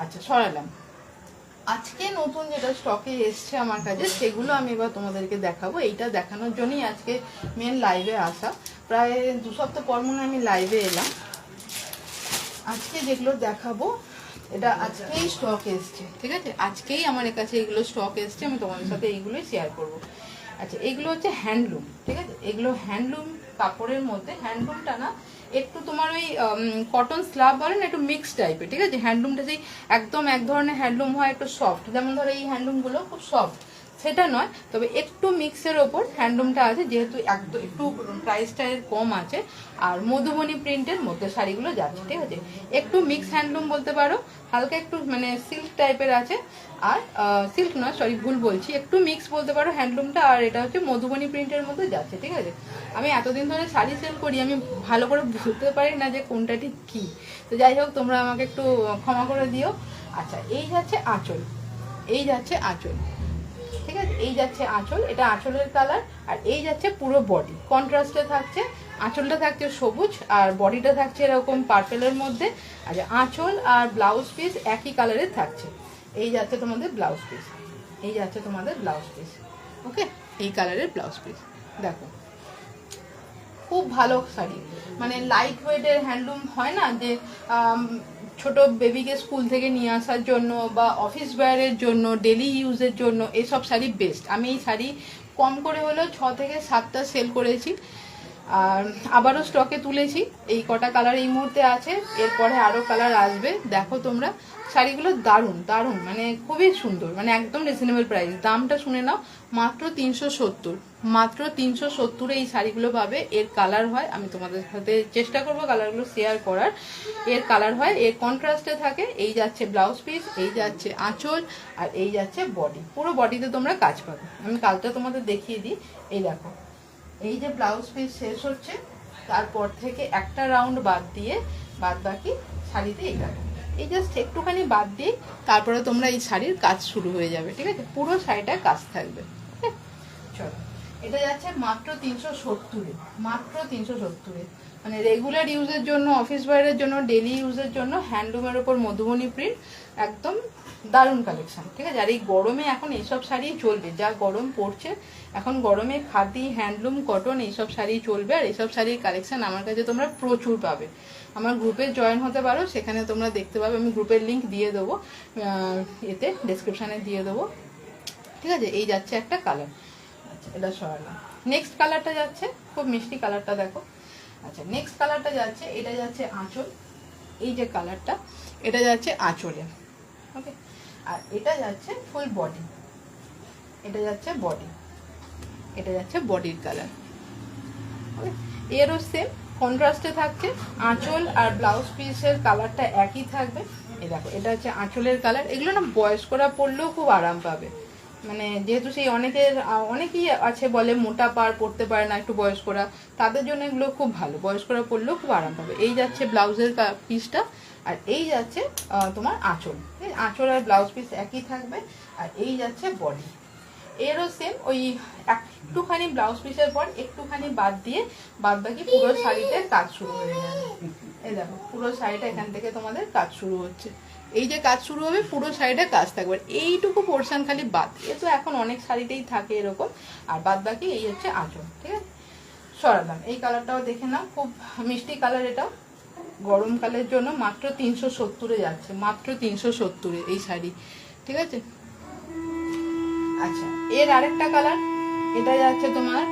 আচ্ছা সরালাম। আজকে নতুন যেটা স্টকে এসছে আমার কাছে সেগুলো আমি এবার তোমাদেরকে দেখাবো। এইটা দেখানোর জন্যই আজকে মেন লাইভে আসা। প্রায় 2 সপ্তাহ পর মনে আমি লাইভে এলাম। আজকে যেগুলো দেখাবো এটা আজকেই স্টক এসছে, ঠিক আছে? আজকেই আমার কাছে এগুলো স্টক এসছে, আমি তোমাদের সাথে এইগুলোই শেয়ার করব। আচ্ছা এগুলো হচ্ছে হ্যান্ডলুম, ঠিক আছে? এগুলো হ্যান্ডলুম কাপড়ের মধ্যে, হ্যান্ডলুমটা না একটু তোমার ওই কটন স্ল্যাব বলে না, একটু মিক্স টাইপের, ঠিক আছে? হ্যান্ডলুমটা যেই একদম এক ধরনের হ্যান্ডলুম হয় একটু সফট, যেমন ধরো এই হ্যান্ডলুমগুলো খুব সফট, সেটা নয়, তবে একটু মিক্সের ওপর হ্যান্ডলুমটা আছে, যেহেতু একটু প্রাইসটা এর কম আছে। আর মধুবনী প্রিন্টের মধ্যে শাড়িগুলো যাচ্ছে, ঠিক আছে? একটু মিক্স হ্যান্ডলুম বলতে পারো, হালকা একটু মানে সিল্ক টাইপের আছে। আর সিল্ক নয়, সরি ভুল বলছি, একটু মিক্স বলতে পারো হ্যান্ডলুমটা। আর এটা হচ্ছে মধুবনী প্রিন্টের মধ্যে যাচ্ছে, ঠিক আছে? আমি এতদিন ধরে শাড়ি সেল করি, আমি ভালো করে বুঝতে পারি না যে কোনটা ঠিক কী। তো যাই হোক, তোমরা আমাকে একটু ক্ষমা করে দিও। আচ্ছা এই যাচ্ছে আঁচল, এই যাচ্ছে আঁচল, ঠিক আছে? এই যাচ্ছে আঁচল, এটা আঁচলের কালার। আর এই যাচ্ছে পুরো বডি, কন্ট্রাস্টে থাকছে। আঁচলটা থাকছে সবুজ আর বডিটা থাকছে এরকম পার্পেলের মধ্যে। আচ্ছা আঁচল আর ব্লাউজ পিস একই কালারের থাকছে। এই যাচ্ছে তোমাদের ব্লাউজ পিস, এই যাচ্ছে তোমাদের ব্লাউজ পিস। ওকে, এই কালারের ব্লাউজ পিস দেখো, খুব ভালো শাড়ি। মানে লাইট ওয়েটের হ্যান্ডলুম হয় না, যে ছোট বেবিকে স্কুল থেকে নিয়ে আসার জন্য বা অফিস ওয়্যারের জন্য, ডেলি ইউজের জন্য এসব শাড়ি বেস্ট। আমি এই শাড়ি কম করে হলেও 6 থেকে 7টা সেল করেছি, আর আবারও স্টকে তুলেছি। এই কটা কালার এই মুহূর্তে আছে, এরপরে আরও কালার আসবে। দেখো তোমরা শাড়িগুলো দারুণ দারুণ, মানে খুবই সুন্দর, মানে একদম রিজনেবল প্রাইস। দামটা শুনে নাও, মাত্র 370, মাত্র 370 এই শাড়িগুলো পাবে। এর কালার হয়, আমি তোমাদের সাথে চেষ্টা করবো কালারগুলো শেয়ার করার। এর কালার হয়, এর কন্ট্রাস্টে থাকে। এই যাচ্ছে ব্লাউজ পিস, এই যাচ্ছে আঁচল, আর এই যাচ্ছে বডি। পুরো বডিতে তোমরা কাজ পাবে। আমি কালটা তোমাদের দেখিয়ে দিই। এই দেখো, এই যে ব্লাউজ পিস শেষ হচ্ছে, তারপর থেকে একটা রাউন্ড বাদ দিয়ে বাদ বাকি শাড়িতে এটা, এই জাস্ট একটুখানি বাদ দিয়ে তারপরে তোমরা এই শাড়ির কাজ শুরু হয়ে যাবে, ঠিক আছে? পুরো শাড়িটা কাজ থাকবে। চলো, এটা যাচ্ছে মাত্র 370, মাত্র 370। মানে রেগুলার ইউজের জন্য, অফিস ওয়্যারের জন্য, ডেলি ইউজের জন্য হ্যান্ডলুমের ওপর মধুবনী প্রিন্ট, একদম দারুণ কালেকশন, ঠিক আছে? আর এই গরমে এখন এইসব শাড়ি চলবে, যা গরম পড়ছে এখন গরমে খাদি, হ্যান্ডলুম, কটন এইসব শাড়ি চলবে। আর এইসব শাড়ির কালেকশন আমার কাছে তোমরা প্রচুর পাবে। আমার গ্রুপে জয়েন হতে পারো, সেখানে তোমরা দেখতে পাবে। আমি গ্রুপের লিঙ্ক দিয়ে দেবো, এতে ডেসক্রিপশানে দিয়ে দেবো, ঠিক আছে? এই যাচ্ছে একটা কালার। আচ্ছা এটা সরালাম। নেক্সট কালারটা যাচ্ছে, খুব মিষ্টি কালারটা দেখো। আচ্ছা নেক্সট কালারটা যাচ্ছে, এটা যাচ্ছে আঁচল, এই যে কালারটা, এটা যাচ্ছে আঁচলে। ওকে, আর এটা যাচ্ছে ফুল বডি, এটা যাচ্ছে বডি, এটা যাচ্ছে বডির কালার। ওকে, এরও সেম কন্ট্রাস্টে থাকছে। আঁচল আর ব্লাউজ পিসের কালারটা একই থাকবে। এই দেখো, এটা হচ্ছে আঁচলের কালার। এগুলো না বয়স্করা পরলেও খুব আরাম পাবে। মানে যেহেতু সেই অনেকেই আছে বলে মোটা পাড় পরতে পারে না একটু বয়স্করা, তাদের জন্য এগুলো খুব ভালো। বয়স্করা পরলেও খুব আরাম পাবে। এই যাচ্ছে ব্লাউজের পিসটা, আর এই যাচ্ছে তোমার আঁচল। আঁচল আর ব্লাউজ পিস একই থাকবে। আর এই যাচ্ছে বডি, এরও সেম ওই একটুখানি ব্লাউজ পিসের পর একটুখানি বাদ দিয়ে বাদ বাকি পুরো শাড়িতে কাজ শুরু হয়ে যাবে। এই দেখো, পুরো শাড়িটা এখান থেকে তোমাদের কাজ শুরু হচ্ছে। এই যে কাজ শুরু হবে, পুরো শাড়িটা কাজ থাকবে। এইটুকু পোর্শন খালি বাদ, এ তো এখন অনেক শাড়িতেই থাকে এরকম। আর বাদ বাকি এই হচ্ছে আঁচল, ঠিক আছে? সরালাম। এই কালারটাও দেখে নাও, খুব মিষ্টি কালার। এটাও গরমকালের জন্য মাত্র 370-এ যাচ্ছে, মাত্র 370-এ এই শাড়ি, ঠিক আছে? আচ্ছা এর আরেকটা কালার, এটা যাচ্ছে তোমার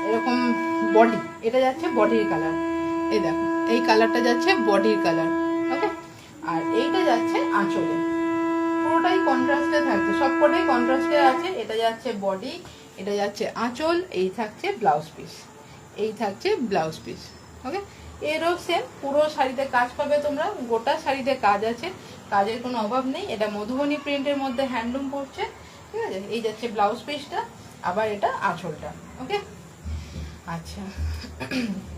এরকম বডি, এটা যাচ্ছে বডির কালার। এই দেখো, এই কালারটা যাচ্ছে বডির কালার। ওকে, আর এইটা যাচ্ছে আঁচলে। পুরোটাই কন্ট্রাস্টে থাকছে, সবকটাই কন্ট্রাস্টে আছে। এটা যাচ্ছে বডি, এটা যাচ্ছে আঁচল, এই থাকছে ব্লাউজ পিস, এই থাকছে ব্লাউজ পিস। ওকে, এরও সেম পুরো শাড়িতে কাজ পাবে তোমরা। গোটা শাড়িতে কাজ আছে, কাজের কোনো অভাব নেই। এটা মধুবনী প্রিন্টের মধ্যে হ্যান্ডলুম পড়ছে, ঠিক আছে? এই যাচ্ছে ব্লাউজ পিসটা, আবার এটা আঁচলটা। ওকে, আচ্ছা,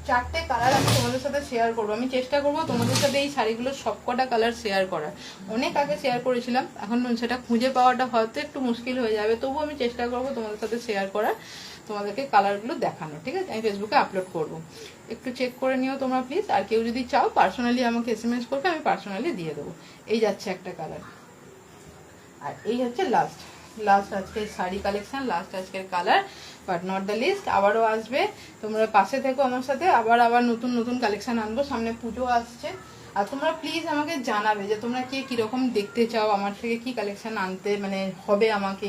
চারটে কালার আমি তোমাদের সাথে শেয়ার করবো। আমি চেষ্টা করবো তোমাদের সাথে এই শাড়িগুলোর সবকটা কালার শেয়ার করার। অনেক আগে শেয়ার করেছিলাম, এখন সেটা খুঁজে পাওয়াটা হয়তো একটু মুশকিল হয়ে যাবে, তবুও আমি চেষ্টা করবো তোমাদের সাথে শেয়ার করার, তোমাদেরকে কালারগুলো দেখানো। ঠিক আছে, আমি ফেসবুকে আপলোড করবো, একটু চেক করে নিও তোমরা প্লিজ। আর কেউ যদি চাও পার্সোনালি আমাকে SMS করবে, আমি পার্সোনালি দিয়ে দেবো। এই যাচ্ছে একটা কালার, আর এই হচ্ছে লাস্ট আজকের শাড়ি কালেকশন, লাস্ট আজকের colour, but not the least. আবারও আসবে, তোমরা পাশে থেকো আমার সাথে, আবার নতুন নতুন কালেকশন আনবো। সামনে পুজো আসছে, আর তোমরা প্লিজ আমাকে জানাবে যে তোমরা কে কিরকম দেখতে চাও, আমার থেকে কি কালেকশন আনতে মানে হবে, আমাকে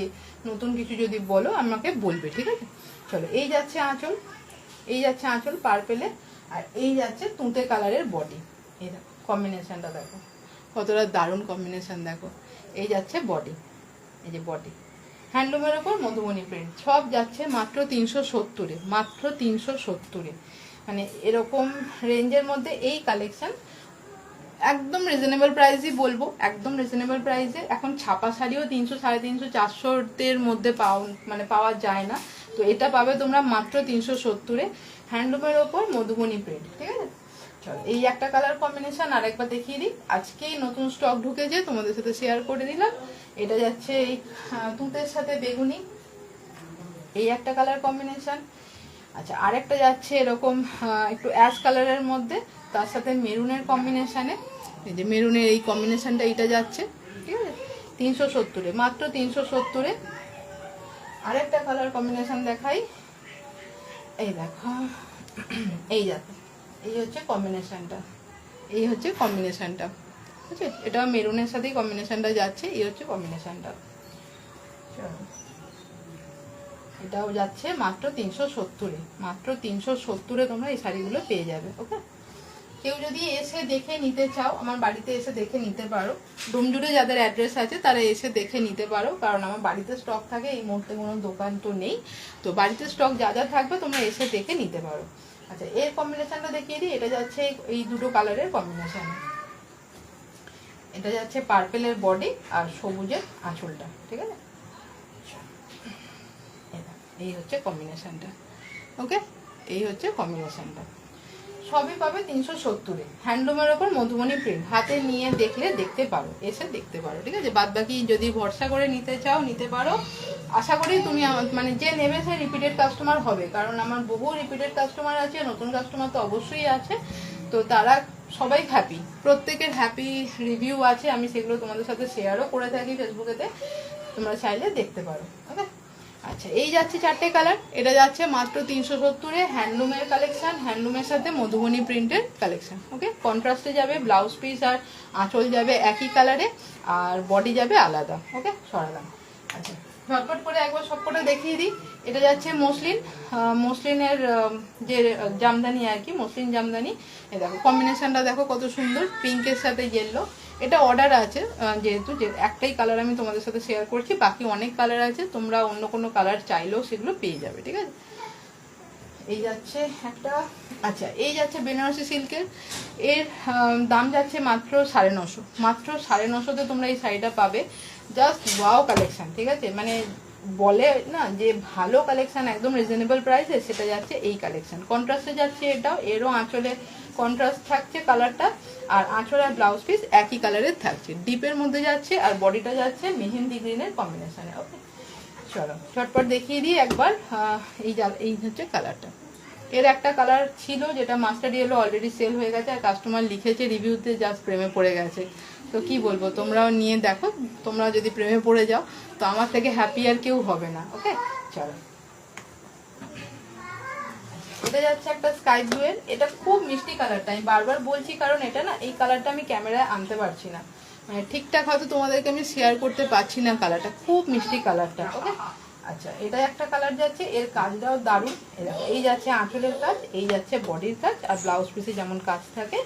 নতুন কিছু যদি বলো আমাকে বলবে। ঠিক আছে, চলো। এই যাচ্ছে আঁচল পার্পেলে, আর এই যাচ্ছে তুঁতে কালারের বডি। এই দেখো কম্বিনেশনটা, দেখো কতটা দারুণ কম্বিনেশন। দেখো এই যাচ্ছে বডি, এই যে বডি, হ্যান্ডলুমের ওপর মধুবনী প্রিন্ট, সব যাচ্ছে মাত্র 370-এ, মাত্র 370-এ। মানে এরকম রেঞ্জের মধ্যে এই কালেকশন একদম রিজনেবল প্রাইসই বলবো, একদম রিজনেবল প্রাইসে। এখন ছাপা শাড়িও 300, 350, 400-এর মধ্যে পাওয়া যায় না, তো এটা পাবে তোমরা মাত্র 370-এ, হ্যান্ডলুমের ওপর মধুবনী প্রিন্ট। ঠিক আছে, চলো এই একটা কালার কম্বিনেশন আরেকবার দেখিয়ে দিই। আজকেই নতুন স্টক ঢুকেছে, তোমাদের সাথে শেয়ার করে দিলাম। এটা যাচ্ছে এই তুঁতের সাথে বেগুনি, এই একটা কালার কম্বিনেশন। আচ্ছা, আরেকটা যাচ্ছে এরকম একটু অ্যাশ কালারের মধ্যে, তার সাথে মেরুনের কম্বিনেশনে, এই যে মেরুনের এই কম্বিনেশনটা, এইটা যাচ্ছে ঠিক আছে 370-এ, মাত্র 370-এ। আরেকটা কালার কম্বিনেশন দেখাই, এই দেখো, এই যাচ্ছে, এই হচ্ছে কম্বিনেশনটা, ঠিক আছে। এটা মেরুনের সাথেই কম্বিনেশনটা যাচ্ছে, এই হচ্ছে কম্বিনেশনটা। এটাও যাচ্ছে মাত্র 370-এ, মাত্র 370-এ তোমরা এই শাড়িগুলো পেয়ে যাবে। ওকে, কেউ যদি এসে দেখে নিতে চাও, আমার বাড়িতে এসে দেখে নিতে পারো। ডুমজুড়ে যাদের অ্যাড্রেস আছে তারা এসে দেখে নিতে পারো, কারণ আমার বাড়িতে স্টক থাকে, এই মুহূর্তে কোনো দোকান তো নেই, তো বাড়িতে স্টক যা যা থাকবে তোমরা এসে দেখে নিতে পারো। আচ্ছা, এর কম্বিনেশনটা দেখিয়ে দিই। এটা যাচ্ছে এই দুটো কালারের কম্বিনেশন, এটা যাচ্ছে পার্পেলের বডি আর সবুজের আঁচলটা। ঠিক আছে, এই হচ্ছে কম্বিনেশনটা। ওকে, এই হচ্ছে কম্বিনেশনটা, সবই পাবে 370-এ, হ্যান্ডলুমের ওপর মধুবনী প্রিন্ট, হাতে নিয়ে দেখতে পারো, এসে দেখতে পারো। ঠিক আছে, বাদ বাকি যদি ভরসা করে নিতে চাও নিতে পারো। আশা করি তুমি মানে যে নেবে সে রিপিটেড কাস্টমার হবে, কারণ আমার বহু রিপিটেড কাস্টমার আছে, নতুন কাস্টমার তো অবশ্যই আছে, তো তারা সবাই হ্যাপি, প্রত্যেকের হ্যাপি রিভিউ আছে, আমি সেগুলো তোমাদের সাথে শেয়ারও করে থাকি ফেসবুকেতে, তোমরা চাইলে দেখতে পারো। ওকে, আচ্ছা, এই যাচ্ছে চারটে কালার, এটা যাচ্ছে মাত্র 370-এ, হ্যান্ডলুমের কালেকশন, হ্যান্ডলুমের সাথে মধুবনী প্রিন্টের কালেকশন। ওকে, কন্ট্রাস্টে যাবে, ব্লাউজ পিস আর আঁচল যাবে একই কালারে, আর বডি যাবে আলাদা। ওকে, সরালাম। আচ্ছা, ঝটপট করে একবার সবকটা দেখিয়ে দিই। এটা যাচ্ছে মসলিনের যে জামদানি আর কি, মসলিন জামদানি। এ দেখো কম্বিনেশনটা, দেখো কত সুন্দর, পিঙ্কের সাথে ইয়েলো। এটা অর্ডার আছে, যেহেতু যে একটাই কালার আমি তোমাদের সাথে শেয়ার করছি, বাকি অনেক কালার আছে, তোমরা অন্য কোনো কালার চাইলেও সেগুলো পেয়ে যাবে। ঠিক আছে, এই যাচ্ছে একটা। আচ্ছা, এই যাচ্ছে বেনারসি সিল্কের, এর দাম যাচ্ছে মাত্র 950, মাত্র 950-তে তোমরা এই শাড়িটা পাবে। Just wow collection. ঠিক আছে, মানে বলে না যে ভালো কালেকশন একদম রিজনেবল প্রাইসে, সেটা যাচ্ছে এই কালেকশন। কন্ট্রাস্টে যাচ্ছে এটাও, এরও আঁচলে কন্ট্রাস্ট থাকছে কালারটা, আর আঁচল আর ব্লাউজ পিস একই কালারের থাকছে, ডিপের মধ্যে যাচ্ছে, আর বডিটা যাচ্ছে মেহেন্দি গ্রিনের কম্বিনেশনে। ওকে, চলো ঝটপট দেখিয়ে দিই একবার। এই হচ্ছে কালারটা। এর একটা কালার ছিল যেটা মাস্টার্ড ইয়েলো, অলরেডি সেল হয়ে গেছে, আর কাস্টমার লিখেছে রিভিউতে জাস্ট প্রেমে পড়ে গেছে। তো কি বলবো, তোমরাও নিয়ে দেখো, তোমরা যদি প্রেমে পড়ে যাও তো আমার থেকে হ্যাপি আর কেউ হবে না। ওকে, চলো। এটা যাচ্ছে একটা স্কাই ব্লু এর, এটা খুব মিষ্টি কালারটা, আমি বারবার বলছি, কারণ এটা না, এই কালারটা আমি ক্যামেরায় আনতে পারছি না, মানে ঠিকঠাক হয়তো তোমাদেরকে আমি শেয়ার করতে পারছি না, কালারটা খুব মিষ্টি কালারটা। ওকে, আচ্ছা, এটা একটা কালার যাচ্ছে, এর কাজটাও দারুণ। এই যাচ্ছে আঁচলের কাজ, এই যাচ্ছে বডির কাজ, আর ব্লাউজ পিসে যেমন কাজ থাকে,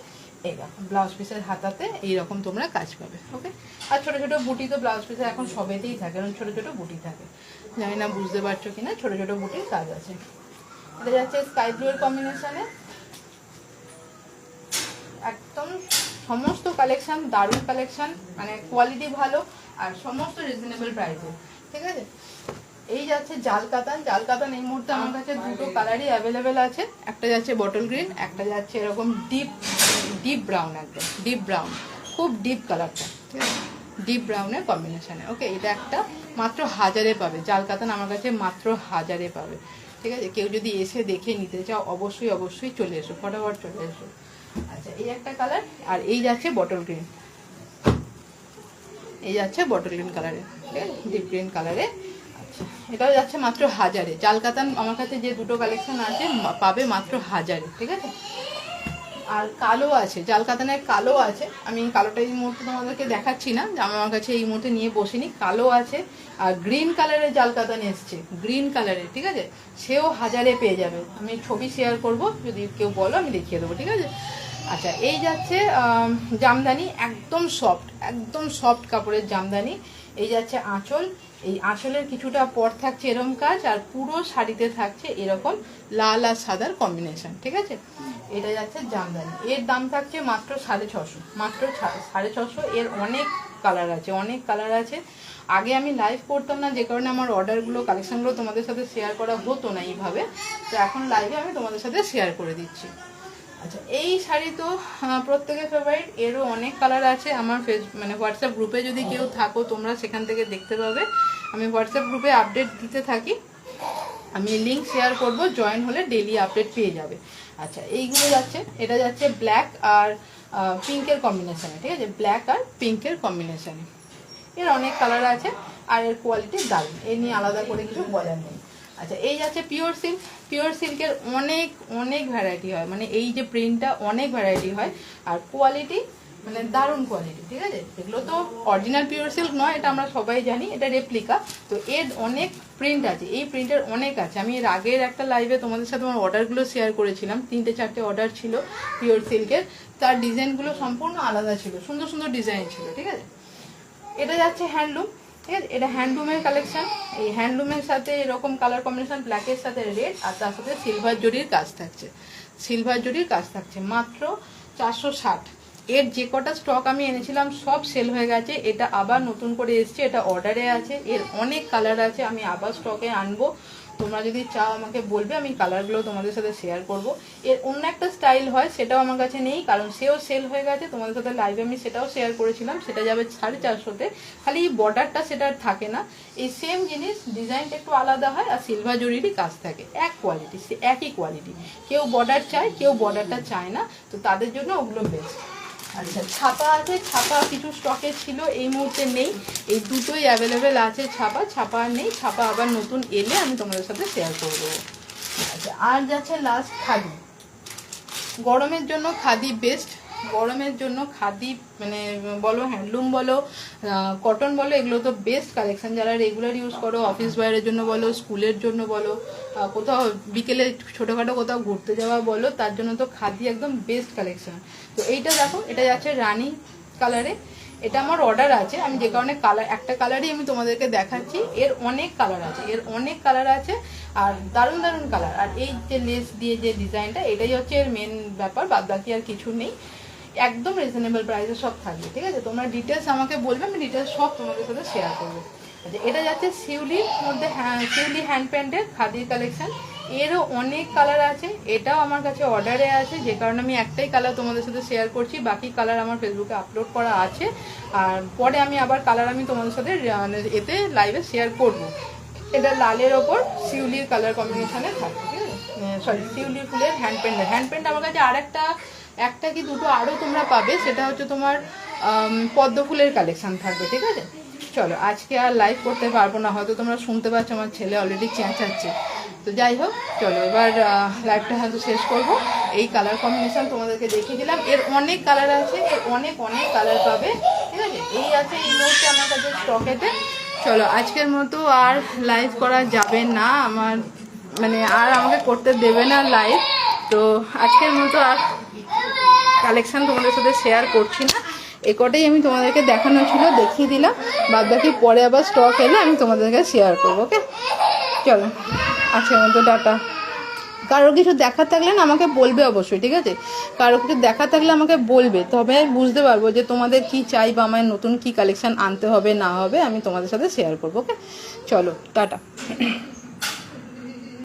এই দেখো ব্লাউজ পিসের হাতাতে এইরকম তোমরা কাজ পাবে। ওকে, আর ছোট ছোট বুটি তো ব্লাউজ পিসে এখন সবেতেই থাকে, কারণ ছোট ছোট বুটি থাকে, জানি না বুঝতে পারছো কিনা, ছোট ছোট বুটির কাজ আছে। এটা যাচ্ছে স্কাই ব্লু এর কম্বিনেশনে, একদম সমস্ত কালেকশন দারুণ কালেকশন, মানে কোয়ালিটি ভালো, আর সমস্ত রিজনেবল প্রাইসে। ঠিক আছে, এই যাচ্ছে জাল কাতান। জাল কাতান এই মুহূর্তে আমার কাছে দুটো কালারই অ্যাভেলেবেল আছে। একটা যাচ্ছে বটল গ্রিন, একটা যাচ্ছে এরকম ডিপ ব্রাউন, একদম ডিপ ব্রাউন, খুব ডিপ কালারটা, ঠিক আছে, ডিপ ব্রাউনের কম্বিনেশনে। ওকে, এটা একটা মাত্র 1000-এ পাবে। জাল কাতান আমার কাছে মাত্র 1000-এ পাবে, ঠিক আছে। কেউ যদি এসে দেখে নিতে চাও অবশ্যই অবশ্যই চলে এসো, ফটাফট চলে এসো। আচ্ছা, এই একটা কালার, আর এই যাচ্ছে বটল গ্রিন, এই যাচ্ছে বটল গ্রিন কালারে, ঠিক আছে, ডিপ গ্রিন কালারে। আচ্ছা, এটাও যাচ্ছে মাত্র 1000-এ। জাল কাতান আমার কাছে যে দুটো কালেকশন আছে পাবে মাত্র 1000-এ, ঠিক আছে। আর কালো আছে, জাল কাতানের কালো আছে। আমি কালোটা এই মুহূর্তে তোমাদেরকে দেখাচ্ছি না, আমার কাছে এই মুহূর্তে নিয়ে বসিনি। কালো আছে, আর গ্রিন কালারের জাল কাতান এসছে, গ্রিন কালারের, ঠিক আছে, সেও 1000-এ পেয়ে যাবে। আমি ছবি শেয়ার করব, যদি কেউ বলো আমি দেখিয়ে দেবো, ঠিক আছে। আচ্ছা, এই যাচ্ছে জামদানি, একদম সফট, একদম সফট কাপড়ের জামদানি। এই যাচ্ছে আঁচল, এই আঁচলের কিছুটা পর থাকছে এরকম কাজ, আর পুরো শাড়িতে থাকছে এরকম লাল আর সাদার কম্বিনেশন, ঠিক আছে। এটা যাচ্ছে জামদানি, এর দাম থাকছে মাত্র 650, মাত্র 650। এর অনেক কালার আছে, অনেক কালার আছে। আগে আমি লাইভ করতাম না, যে কারণে আমার অর্ডারগুলো, কালেকশনগুলো তোমাদের সাথে শেয়ার করা হতো না এইভাবে। তো এখন লাইভে আমি তোমাদের সাথে শেয়ার করে দিচ্ছি। আচ্ছা, এই শাড়ি তো প্রত্যেকের ফেভারিট। এরও অনেক কালার আছে। আমার মানে হোয়াটসঅ্যাপ গ্রুপে যদি কেউ থাকো তোমরা সেখান থেকে দেখতে পাবে। আমি হোয়াটসঅ্যাপ গ্রুপে আপডেট দিতে থাকি, আমি লিঙ্ক শেয়ার করব, জয়েন হলে ডেইলি আপডেট পেয়ে যাবে। আচ্ছা, এইগুলো যাচ্ছে, এটা যাচ্ছে ব্ল্যাক আর পিঙ্কের কম্বিনেশনে, ঠিক আছে, ব্ল্যাক আর পিঙ্কের কম্বিনেশনে। এর অনেক কালার আছে, আর এর কোয়ালিটি দারুণ, এ নিয়ে আলাদা করে কিছু বলার নেই। আচ্ছা, এই যাচ্ছে পিওর সিল্ক। পিওর সিল্কের অনেক অনেক ভ্যারাইটি হয়, মানে এই যে প্রিন্টটা অনেক ভ্যারাইটি হয়, আর কোয়ালিটি মানে দারুণ কোয়ালিটি, ঠিক আছে। এগুলো তো অরিজিনাল পিওর সিল্ক নয়, এটা আমরা সবাই জানি, এটা রেপ্লিকা। তো এর অনেক প্রিন্ট আছে, এই প্রিন্টের অনেক আছে। আমি এর আগের একটা লাইভে তোমাদের সাথে আমার অর্ডারগুলো শেয়ার করেছিলাম, 3-4টে অর্ডার ছিল পিওর সিল্কের। তার ডিজাইনগুলো সম্পূর্ণ আলাদা ছিল, সুন্দর সুন্দর ডিজাইন ছিল, ঠিক আছে। এটা যাচ্ছে হ্যান্ডলুম, ঠিক আছে, এটা হ্যান্ডলুমের কালেকশন। এই হ্যান্ডলুমের সাথে এরকম কালার কম্বিনেশন, ব্ল্যাকের সাথে রেড, আর তার সাথে সিলভার জরির কাজ থাকছে, সিলভার জরির কাজ থাকছে, মাত্র 460। এর যে কটা স্টক আমি এনেছিলাম সব সেল হয়ে গেছে, এটা আবার নতুন করে এসছে, এটা অর্ডারে আছে। এর অনেক কালার আছে, আমি আবার স্টকে আনবো। তোমরা যদি চাও আমাকে বলবে, আমি কালারগুলো তোমাদের সাথে শেয়ার করব। এর অন্য একটা স্টাইল হয়, সেটাও আমার কাছে নেই, কারণ সেও সেল হয়ে গেছে। তোমাদের সাথে লাইভে আমি সেটাও শেয়ার করেছিলাম, সেটা যাবে 450-তে। খালি এই বর্ডারটা সেটা থাকে না, এই সেম জিনিস, ডিজাইনটা একটু আলাদা হয়, আর সিলভার জরিরই কাজ থাকে। এক কোয়ালিটি, একই কোয়ালিটি। কেউ বর্ডার চায়, কেউ বর্ডারটা চায় না, তো তাদের জন্য ওগুলো বেস্ট। আচ্ছা, ছাপা আছে, ছাপা কিছু স্টকে ছিল, এই মুহূর্তে নেই। এই দুটোই অ্যাভেলেবেল আছে, ছাপা নেই। ছাপা আবার নতুন এলে আমি তোমাদের সাথে শেয়ার করবো। আচ্ছা, আর যাচ্ছে লাস্ট খাদি। গরমের জন্য খাদি বেস্ট, গরমের জন্য খাদি মানে বলো, হ্যান্ডলুম বলো, কটন বলো, এগুলো তো বেস্ট কালেকশন। যারা রেগুলার ইউজ করো, অফিস ওয়্যারের জন্য বলো, স্কুলের জন্য বলো, কোথাও বিকেলে ছোটোখাটো কোথাও ঘুরতে যাওয়া বলো, তার জন্য তো খাদি একদম বেস্ট কালেকশন। তো এইটা দেখো, এটা যাচ্ছে রানি কালারে। এটা আমার অর্ডার আছে, আমি যে কারণে একটা কালারই আমি তোমাদেরকে দেখাচ্ছি। এর অনেক কালার আছে, এর অনেক কালার আছে, আর দারুণ দারুণ কালার। আর এই যে লেস দিয়ে যে ডিজাইনটা, এটাই হচ্ছে এর মেন ব্যাপার, বাদ বাকি আর কিছু নেই। একদম রিজনেবল প্রাইসে সব থাকবে, ঠিক আছে। তোমরা ডিটেলস আমাকে বলবে, আমি ডিটেলস সব তোমাদের সাথে শেয়ার করবো। আচ্ছা, এটা যাচ্ছে শিউলির মধ্যে, শিউলি হ্যান্ড প্যান্টের খাদির কালেকশন। এরও অনেক কালার আছে, এটাও আমার কাছে অর্ডারে আছে, যে কারণে আমি একটাই কালার তোমাদের সাথে শেয়ার করছি, বাকি কালার আমার ফেসবুকে আপলোড করা আছে। আর পরে আমি আবার কালার আমি তোমাদের সাথে এতে লাইভে শেয়ার করব। এটা লালের ওপর শিউলির কালার কম্বিনেশনে থাকবে, ঠিক আছে, সরি, শিউলির ফুলের হ্যান্ড প্যান্ট আমার কাছে আর একটা কি দুটো আরও তোমরা পাবে, সেটা হচ্ছে তোমার পদ্ম ফুলের কালেকশন থাকবে, ঠিক আছে। চলো, আজকে আর লাইভ করতে পারবো না, হয়তো তোমরা শুনতে পাচ্ছ আমার ছেলে অলরেডি চেঁচাচ্ছে। তো যাই হোক, চলো এবার লাইভটা হয়তো শেষ করবো। এই কালার কম্বিনেশন তোমাদেরকে দেখিয়ে দিলাম, এর অনেক কালার আছে, এর অনেক কালার পাবে, ঠিক আছে। এই আছে এই মুহূর্তে আমার কাছে স্টকেতে। চলো, আজকের মতো আর লাইভ করা যাবে না, আমার মানে আর আমাকে করতে দেবে না লাইভ। তো আজকের মতো আর কালেকশন তোমাদের সাথে শেয়ার করছি না, এ কটাই আমি তোমাদেরকে দেখানো ছিল, দেখিয়ে দিলাম। বাদ বাকি পরে আবার স্টক এলে আমি তোমাদেরকে শেয়ার করবো। ওকে, চলো, আজকের মতো টাটা। কারো কিছু দেখার থাকলে না আমাকে বলবে অবশ্যই, ঠিক আছে? কারো কিছু দেখার থাকলে আমাকে বলবে, তবে আমি বুঝতে পারবো যে তোমাদের কি চাই বা আমার নতুন কি কালেকশন আনতে হবে না হবে, আমি তোমাদের সাথে শেয়ার করবো। ওকে, চলো টাটা।